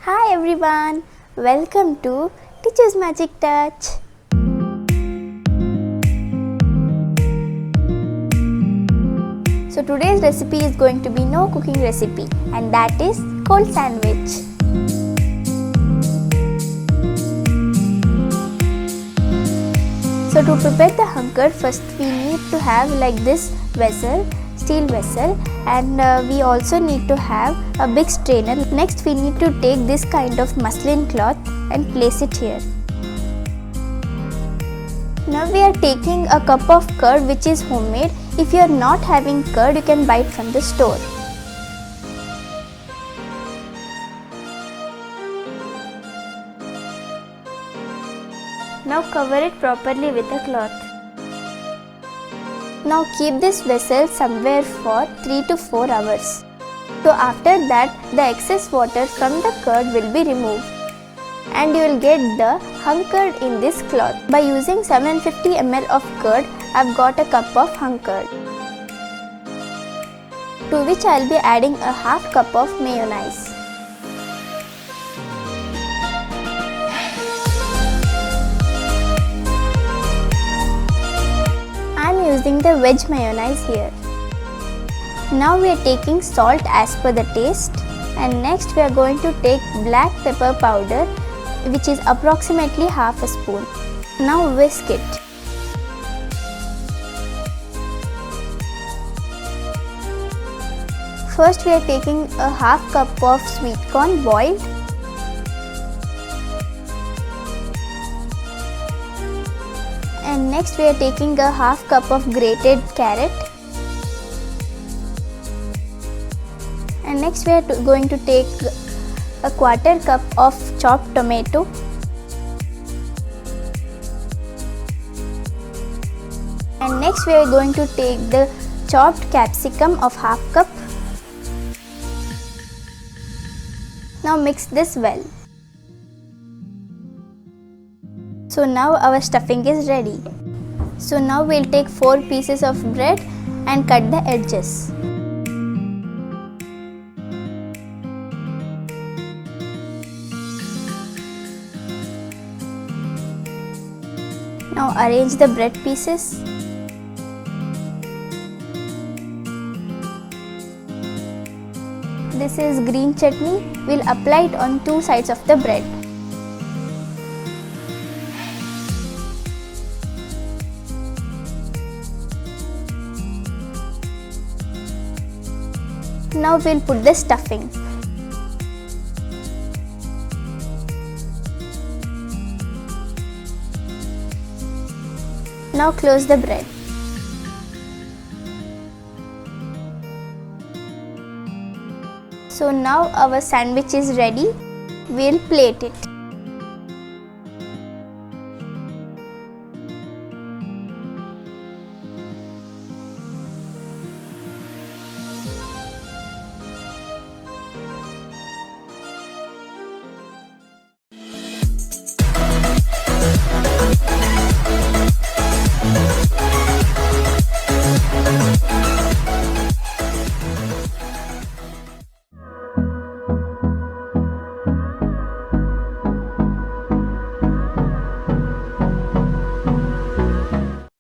Hi everyone, welcome to Tichu's Magic Touch. So today's recipe is going to be no cooking recipe, and that is cold sandwich. So to prepare the hunker, first we need to have like this vessel, steel vessel, and we also need to have a big strainer. Next we need to take this kind of muslin cloth and place it here. Now we are taking a cup of curd which is homemade. If you are not having curd, you can buy it from the store. Now cover it properly with a cloth. Now keep this vessel somewhere for 3 to 4 hours. So after that, the excess water from the curd will be removed and you will get the hung curd in this cloth. By using 750 ml of curd, I have got a cup of hung curd, to which I will be adding a half cup of mayonnaise. I am using the veg mayonnaise here. Now we are taking salt as per the taste, and next we are going to take black pepper powder, which is approximately half a spoon. Now whisk it. First we are taking a half cup of sweet corn boiled. And next we are taking a half cup of grated carrot. And next we are going to take a quarter cup of chopped tomato. And next we are going to take the chopped capsicum of half cup. Now mix this well. So now our stuffing is ready. So now we'll take 4 pieces of bread and cut the edges. Now arrange the bread pieces. This is green chutney. We'll apply it on 2 sides of the bread. Now we'll put the stuffing. Now close the bread. So now our sandwich is ready. We'll plate it.